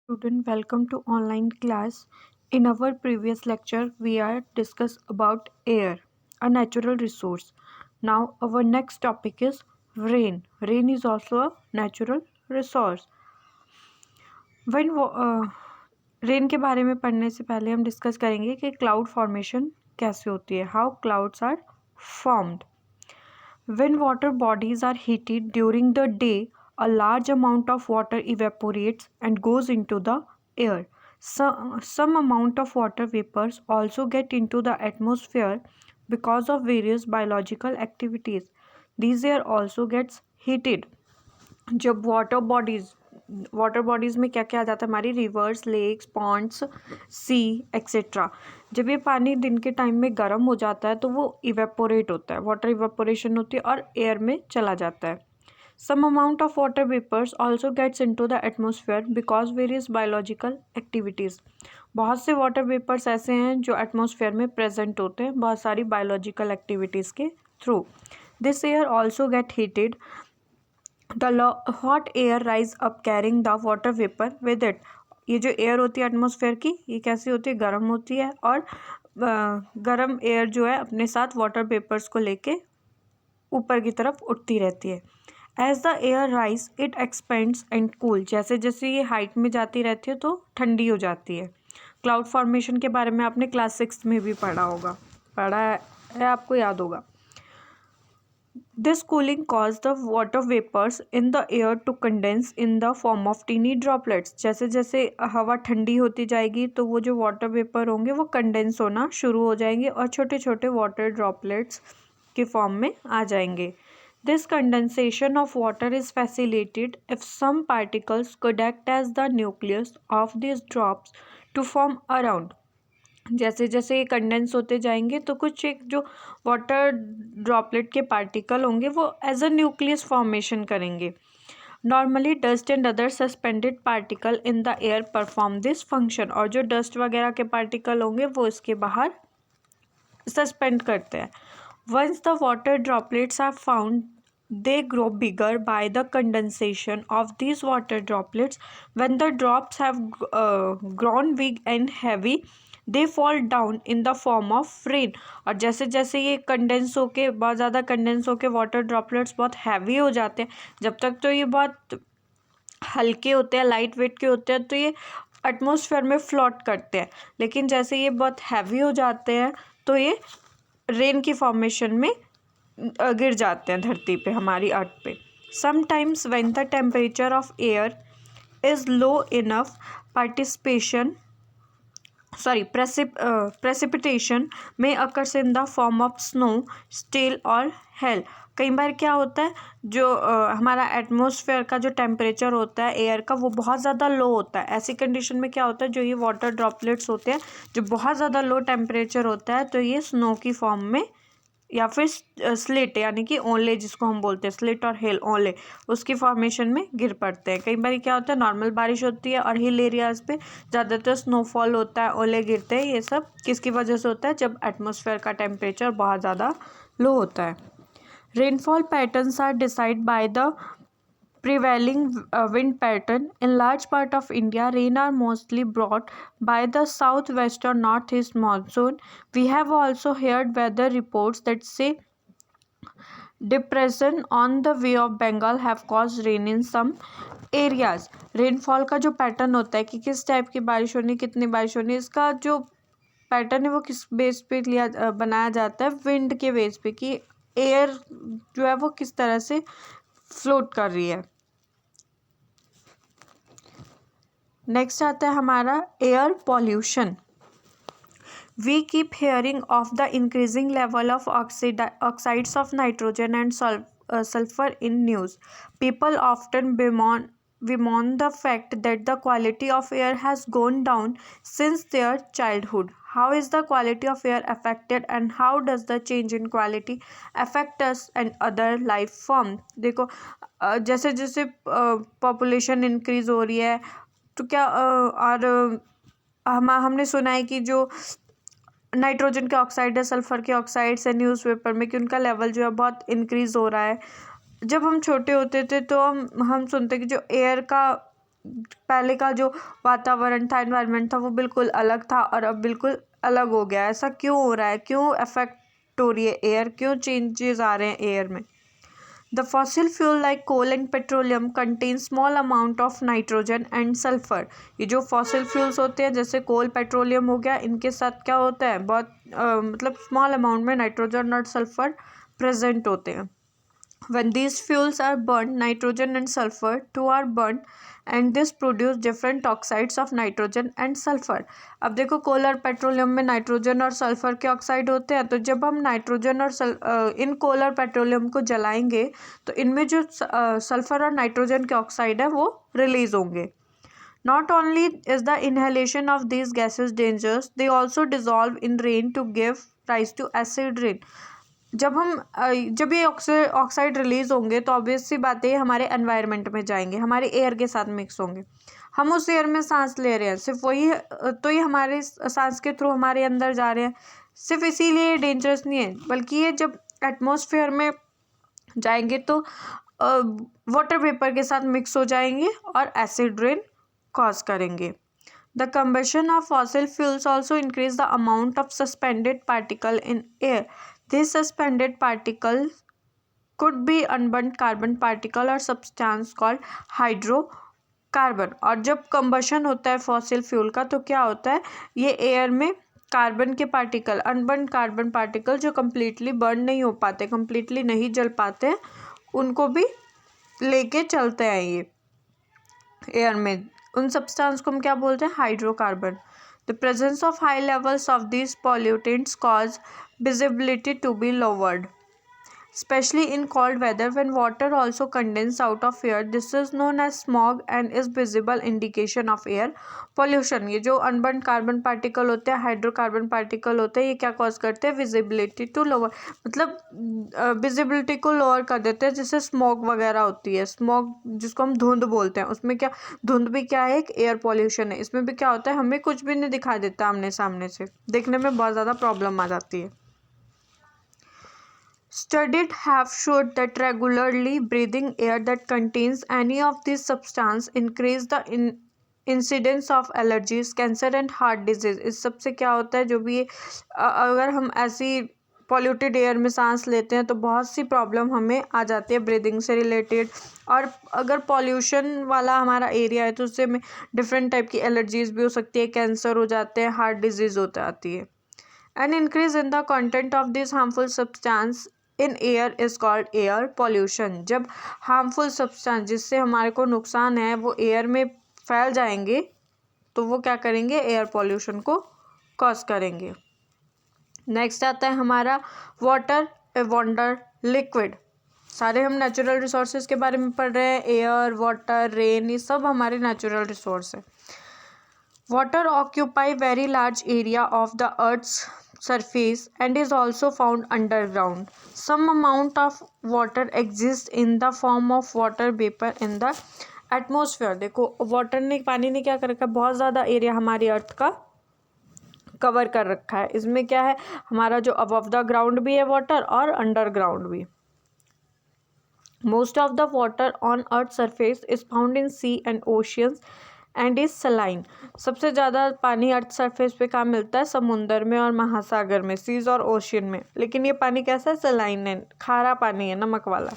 Student, welcome to online class. In our previous lecture, we are discussed about air, a natural resource. Now, our next topic is rain. Rain is also a natural resource. When rain के बारे में पढ़ने से पहले हम discuss करेंगे कि cloud formation कैसे होती है. How clouds are formed. When water bodies are heated during the day, a large amount of water evaporates and goes into the air. Some amount of water vapors also get into the atmosphere because of various biological activities. These air also gets heated. जब water bodies में क्या क्या आ जाता है, हमारी rivers, lakes, ponds, sea etcetera. जब ये पानी दिन के टाइम में गर्म हो जाता है तो वो इवेपोरेट होता है, वाटर इवेपोरेशन होती है और एयर में चला जाता है. Some amount of water vapours also gets into the atmosphere because various biological activities. बहुत से वाटर वेपर्स ऐसे हैं जो एटमोसफेयर में प्रेजेंट होते हैं बहुत सारी बायोलॉजिकल एक्टिविटीज़ के through. This air also get heated. The hot air rise up carrying the water vapor with it. ये जो एयर होती है एटमॉस्फेयर की, ये कैसी होती है, गर्म होती है और गर्म एयर जो है अपने साथ वाटर वेपर्स को लेके ऊपर की तरफ उठती रहती है. As the air rise it expands and cool. जैसे जैसे ये हाइट में जाती रहती है तो ठंडी हो जाती है. क्लाउड फॉर्मेशन के बारे में आपने क्लास 6 में भी पढ़ा है, आपको याद होगा. This cooling caused the water vapors in the air to condense in the form of teeny droplets. जैसे जैसे हवा ठंडी होती जाएगी तो वो जो वाटर वेपर होंगे वो कंडेंस होना शुरू हो जाएंगे और छोटे छोटे वाटर ड्रॉपलेट्स के फॉर्म में आ जाएंगे. This condensation of water is facilitated if some particles could act as the nucleus of these drops to form around. जैसे जैसे ये कंडेंस होते जाएंगे तो कुछ एक जो वाटर ड्रॉपलेट के पार्टिकल होंगे वो एज अ न्यूक्लियस फॉर्मेशन करेंगे. Normally dust and other suspended particle in the air perform this function. और जो डस्ट वगैरह के पार्टिकल होंगे वो इसके बाहर सस्पेंड करते हैं. Once the water droplets are found they grow bigger by the condensation of these water droplets. When the drops have grown big and heavy, they fall down in the form of rain. और जैसे जैसे ये condense होके बहुत ज़्यादा condense होके water droplets बहुत heavy हो जाते हैं. जब तक तो ये बहुत हल्के होते हैं, लाइट वेट के होते हैं, तो ये एटमॉस्फेयर में फ्लोट करते हैं. लेकिन जैसे ये बहुत हैवी हो जाते हैं तो ये रेन की फॉर्मेशन में गिर जाते हैं धरती पे, हमारी अर्थ पे. Sometimes when the temperature of air is low enough precipitation may occurs in the form of snow, still or hail. कई बार क्या होता है, जो हमारा एटमॉस्फेयर का जो टेम्परेचर होता है एयर का वो बहुत ज़्यादा लो होता है. ऐसी कंडीशन में क्या होता है, जो ये वाटर ड्रॉपलेट्स होते हैं जो बहुत ज़्यादा लो टेम्परेचर होता है तो ये स्नो की फॉर्म में या फिर स्लिट यानी कि ओले जिसको हम बोलते हैं, स्लिट और हिल ओले, उसकी फॉर्मेशन में गिर पड़ते हैं. कई बार क्या होता है, नॉर्मल बारिश होती है और हिल एरियाज़ पे ज़्यादातर स्नोफॉल होता है, ओले गिरते हैं. ये सब किसकी वजह से होता है, जब एटमॉस्फेयर का टेम्परेचर बहुत ज़्यादा लो होता है. Rainfall patterns are decide by the prevailing wind pattern. In large part of India, rain are mostly brought by the southwest or northeast monsoon. We have also heard weather reports that say depression on the Bay of Bengal have caused rain in some areas. Rainfall का जो pattern होता है कि किस type की बारिश होनी, कितनी बारिश होनी, इसका जो पैटर्न है वो किस बेस पे बनाया जाता है, विंड के बेस पे, कि एयर जो है वो किस तरह से फ्लोट कर रही है. नेक्स्ट आता है हमारा air pollution. We keep hearing of the increasing level of oxides of nitrogen and sulphur in news. People often bemoan the fact that the quality of air has gone down since their childhood. How is the quality of air affected and how does the change in quality affect us and other life form? देखो जैसे जैसे population increase हो रही है तो क्या और हमने सुना है कि जो नाइट्रोजन के ऑक्साइड है, सल्फर के ऑक्साइड्स है न्यूज़पेपर में, कि उनका लेवल जो है बहुत इंक्रीज़ हो रहा है. जब हम छोटे होते थे तो हम सुनते कि जो एयर का पहले का जो वातावरण था, एनवायरनमेंट था, वो बिल्कुल अलग था और अब बिल्कुल अलग हो गया है। ऐसा क्यों हो रहा है, क्यों अफेक्ट हो रही है एयर, क्यों चेंजेस आ रहे हैं एयर में? The fossil fuel like coal and petroleum contain small amount of nitrogen and sulphur. ये जो फॉसिल फ्यूल्स होते हैं जैसे कोल, पेट्रोलियम हो गया, इनके साथ क्या होता है, बहुत मतलब स्मॉल अमाउंट में नाइट्रोजन और सल्फर प्रेजेंट होते हैं। When these fuels are burned, nitrogen and sulfur too are burned and this produce different oxides of nitrogen and sulfur। अब देखो कोल और पेट्रोलियम में नाइट्रोजन और सल्फर के ऑक्साइड होते हैं, तो जब हम नाइट्रोजन और इन कोल और पेट्रोलियम को जलाएंगे तो इनमें जो सल्फर और नाइट्रोजन के ऑक्साइड है वो रिलीज होंगे। Not only is the inhalation of these gases dangerous, they also dissolve in rain to give rise to acid rain। जब ये ऑक्साइड रिलीज होंगे तो ऑब्वियस सी बात है हमारे एनवायरनमेंट में जाएंगे, हमारे एयर के साथ मिक्स होंगे, हम उस एयर में सांस ले रहे हैं, सिर्फ वही तो ये हमारे सांस के थ्रू हमारे अंदर जा रहे हैं। सिर्फ इसीलिए डेंजरस नहीं है, बल्कि ये जब एटमॉस्फेयर में जाएंगे तो वाटर वेपर के साथ मिक्स हो जाएंगे और एसिड रेन कॉज करेंगे। The combustion of fossil fuels also increase the amount of suspended particle in air. These suspended particles could be unburnt carbon particle or substance called hydrocarbon। और जब combustion होता है fossil fuel का तो क्या होता है, ये एयर में कार्बन के पार्टिकल, अनबर्न कार्बन पार्टिकल जो कम्प्लीटली बर्न नहीं हो पाते, कम्प्लीटली नहीं जल पाते, उनको भी लेके चलते हैं ये एयर में। उन सब्सटेंस को हम क्या बोलते हैं, hydrocarbon. The presence of high levels of this pollutants cause visibility to be lowered, especially in cold weather when water also condenses out of air. This is known as smog and is visible indication of air pollution। ये जो unburn carbon particle होते हैं, hydrocarbon particle होते हैं, ये क्या cause करते हैं, विजिबिलिटी टू लोअर, मतलब विजिबिलिटी को लोअर कर देते हैं, जिससे स्मोक वगैरह होती है। स्मोक जिसको हम धुंध बोलते हैं, उसमें क्या, धुंध भी क्या है, एक एयर पॉल्यूशन है। इसमें भी क्या होता है, हमें कुछ भी नहीं दिखाई देता आमने सामने से, देखने में बहुत ज़्यादा प्रॉब्लम आ जाती है। Studies have showed that regularly breathing air that contains any of these substances increase the incidence of allergies, cancer and heart disease। इस सबसे क्या होता है, जो भी अगर हम ऐसी पॉल्यूटेड एयर में सांस लेते हैं तो बहुत सी प्रॉब्लम हमें आ जाती है ब्रीदिंग से रिलेटेड। और अगर पॉल्यूशन वाला हमारा एरिया है तो उससे हमें डिफरेंट टाइप की एलर्जीज भी हो सकती है, कैंसर हो जाते हैं, हार्ट डिजीज हो जाती है। An increase in the content of this harmful substance in air is called air pollution। जब harmful substance जिससे हमारे को नुकसान है वो एयर में फैल जाएंगे तो वो क्या करेंगे, एयर पॉल्यूशन को कॉज करेंगे। नेक्स्ट आता है हमारा वाटर, वाटर, लिक्विड। सारे हम नेचुरल रिसोर्सेज के बारे में पढ़ रहे हैं, एयर, वाटर, रेन, ये सब हमारे नेचुरल रिसोर्स है। Water occupy very large area of the earth's surface and is also found underground. Some amount of water exists in the form of water vapor in the atmosphere। देखो water ने, पानी ने क्या कर रखा है, बहुत ज़्यादा एरिया हमारी अर्थ का कवर कर रखा है। इसमें क्या है, हमारा जो अबव द ग्राउंड भी है वाटर और अंडरग्राउंड भी। Most of the water on earth surface is found in sea and oceans and is saline. सबसे ज़्यादा पानी अर्थ सरफेस पे कहाँ मिलता है, समुंदर में और महासागर में, सीज और ओशियन में। लेकिन ये पानी कैसा है, सलाइन है, खारा पानी है, नमक वाला।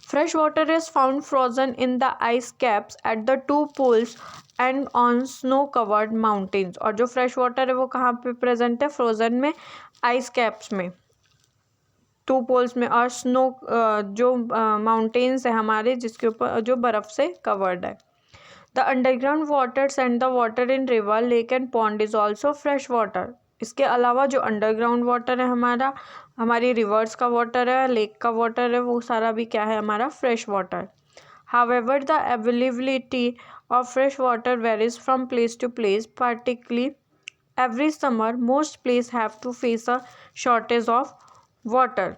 Fresh water is found frozen in the ice caps at the two poles and on snow covered mountains. और जो फ्रेश वाटर है वो कहाँ पे प्रेजेंट है, फ्रोजन में, आइस कैप्स में, टू पोल्स में, और स्नो जो माउंटेन्स है हमारे जिसके ऊपर जो बर्फ़ से कवर्ड है। The underground waters and the water in river, lake and pond is also fresh water। इसके अलावा जो अंडरग्राउंड वाटर है हमारा, हमारी रिवर्स का वाटर है, लेक का वाटर है, वो सारा भी क्या है, हमारा fresh water. However, the availability of fresh water varies from place to place, particularly every summer most places have to face a shortage of water।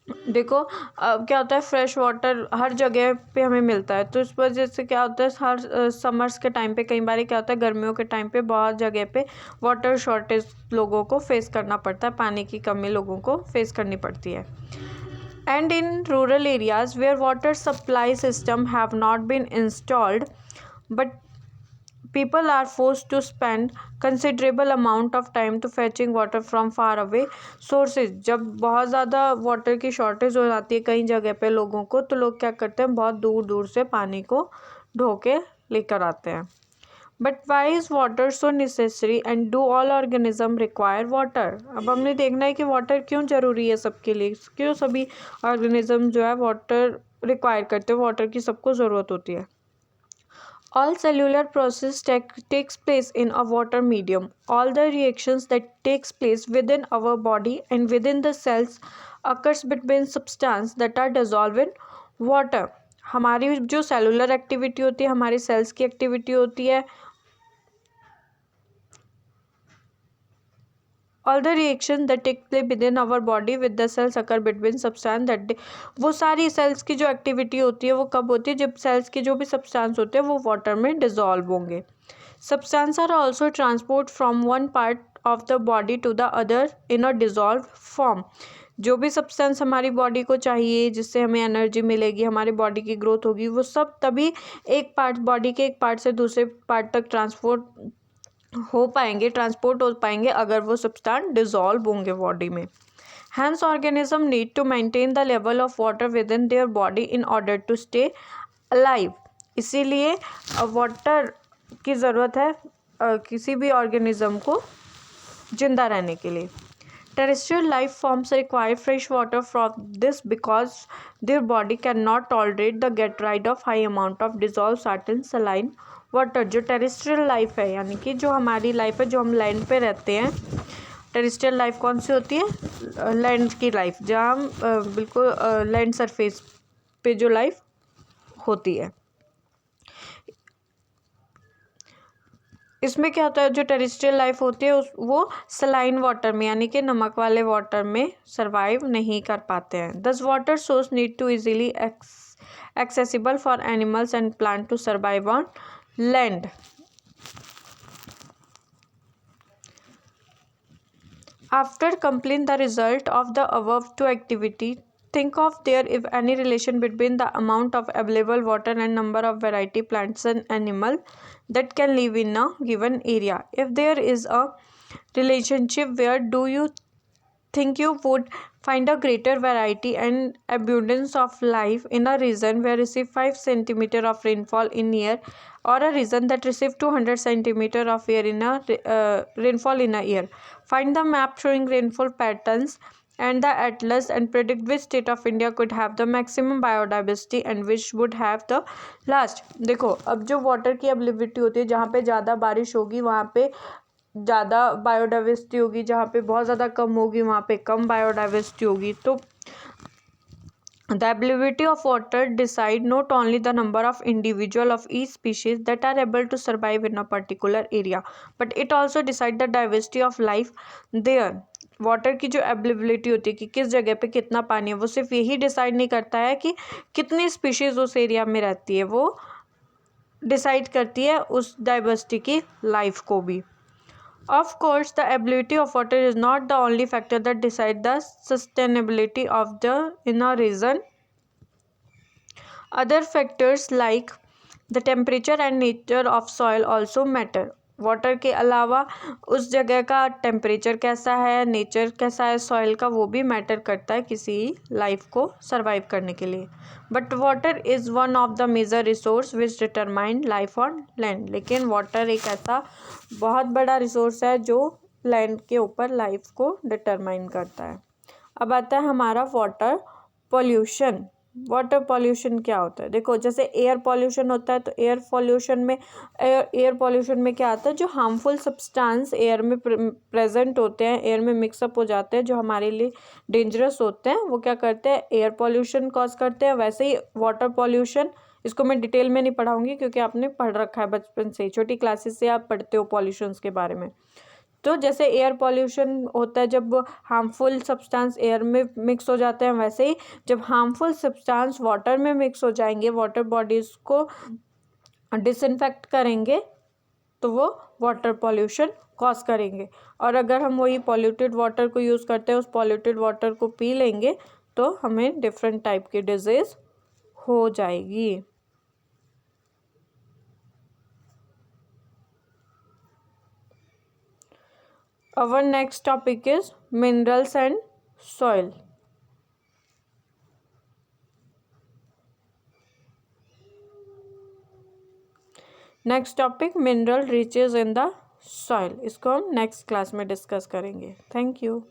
देखो क्या होता है, फ्रेश वाटर हर जगह पे हमें मिलता है, तो इस वजह से क्या होता है, हर समर्स के टाइम पे, कई बार क्या होता है गर्मियों के टाइम पे बहुत जगह पे वाटर शॉर्टेज लोगों को फेस करना पड़ता है, पानी की कमी लोगों को फेस करनी पड़ती है। And in rural areas where water supply system have not been installed, but people are forced to spend considerable amount of time to fetching water from far away sources. जब बहुत ज़्यादा वाटर की shortage हो जाती है कई जगह पे लोगों को, तो लोग क्या करते हैं, बहुत दूर दूर से पानी को ढो के लेकर आते हैं. But why is water so necessary and do all organism require water. अब हमने देखना है कि वाटर क्यों ज़रूरी है सबके लिए, क्यों सभी ऑर्गेनिज्म जो है वाटर रिक्वायर करते हैं, वाटर की सबको ज़रूरत होती है. All cellular process takes place in a water medium. All the reactions that takes place within our body and within the cells occurs between substance that are dissolved in water. हमारी जो cellular activity होती है, हमारे sales की activity होती है, all the reactions that take place within our body with the cells occur between substance that वो सारी सेल्स की जो एक्टिविटी होती है वो कब होती है, जब सेल्स के जो भी सब्सटेंस होते हैं वो वाटर में डिजॉल्व होंगे. Substance are also transport from one part of the body to the other in a dissolve form. जो भी सब्सटेंस हमारी बॉडी को चाहिए, जिससे हमें एनर्जी मिलेगी, हमारी बॉडी की ग्रोथ होगी, वो सब तभी एक पार्ट, बॉडी के एक पार्ट से दूसरे पार्ट तक ट्रांसपोर्ट हो पाएंगे अगर वो सब्सटेंस डिजॉल्व होंगे बॉडी में. Hence organism need to maintain the level of water within their body in order to stay alive. इसीलिए वाटर की ज़रूरत है किसी भी ऑर्गेनिज्म को जिंदा रहने के लिए. Terrestrial life forms require fresh water from this because their body cannot tolerate the get rid of high amount of dissolved certain saline water. जो टेरेस्ट्रियल लाइफ है, यानी कि जो हमारी लाइफ है, जो हम लैंड पे रहते हैं. टेरेस्ट्रियल लाइफ कौन सी होती है? लैंड की लाइफ, जहाँ हम बिल्कुल लैंड सरफेस पे जो लाइफ होती है. इसमें क्या होता है, जो टेरेस्ट्रियल लाइफ होती है वो सलाइन वाटर में, यानी कि नमक वाले वाटर में सरवाइव नहीं कर पाते हैं. Thus water source need to easily accessible for animals and plant to survive on land. After completing the result of the above two activity, think of there if any relation between the amount of available water and number of variety plants and animal that can live in a given area. If there is a relationship, where do you think you would find a greater variety and abundance of life in a region where receive 5 centimeter of rainfall in year, or a region that receive 200 centimeter of air in a rainfall in a year? Find the map showing rainfall patterns and the atlas and predict which state of India could have the maximum biodiversity and which would have the last. देखो, अब जो water की availability होती है, जहाँ पे ज़्यादा बारिश होगी वहाँ पे ज़्यादा बायोडाइवर्सिटी होगी, जहाँ पे बहुत ज़्यादा कम होगी वहाँ पे कम बायोडाइवर्सिटी होगी. तो the availability of water decide not only the number of individual of each species that are able to survive in a particular area, but it also decide the diversity of life there. Water की जो availability होती है कि किस जगह पे कितना पानी है, वो सिर्फ यही डिसाइड नहीं करता है कि कितनी स्पीशीज उस एरिया में रहती है, वो डिसाइड करती है उस डाइवर्सिटी की लाइफ को भी. Of course, the availability of water is not the only factor that decide the sustainability of the in a region. Other factors like the temperature and nature of soil also matter. Water के अलावा उस जगह का temperature कैसा है, nature कैसा है soil का, वो भी मैटर करता है किसी लाइफ को सरवाइव करने के लिए. But water is one of the major resource which determine life on land. लेकिन वाटर एक ऐसा बहुत बड़ा रिसोर्स है जो लैंड के ऊपर लाइफ को डिटरमाइन करता है. अब आता है हमारा वाटर पॉल्यूशन. वाटर पॉल्यूशन क्या होता है? देखो, जैसे एयर पॉल्यूशन होता है, तो एयर पॉल्यूशन में क्या आता है, जो हार्मफुल सब्सटेंस एयर में प्रेजेंट होते हैं, एयर में मिक्सअप हो जाते हैं, जो हमारे लिए डेंजरस होते हैं, वो क्या करते हैं, एयर पॉल्यूशन कॉज करते हैं. वैसे ही वाटर पॉल्यूशन, इसको मैं डिटेल में नहीं पढ़ाऊँगी क्योंकि आपने पढ़ रखा है बचपन से, छोटी क्लासेस से आप पढ़ते हो पॉल्यूशंस के बारे में. तो जैसे एयर पॉल्यूशन होता है जब हार्मफुल सब्सटेंस एयर में मिक्स हो जाते हैं, वैसे ही जब हार्मफुल सब्सटेंस वाटर में मिक्स हो जाएंगे, वाटर बॉडीज़ को डिसइंफेक्ट करेंगे, तो वो वाटर पॉल्यूशन कॉज करेंगे. और अगर हम वही पॉल्यूटेड वाटर को यूज़ करते हैं, उस पॉल्यूटेड वाटर को पी लेंगे, तो हमें डिफरेंट टाइप की डिजीज़ हो जाएगी। Our next topic is minerals and soil. Next topic mineral riches in the soil, इसको हम नेक्स्ट क्लास में डिस्कस करेंगे। Thank you.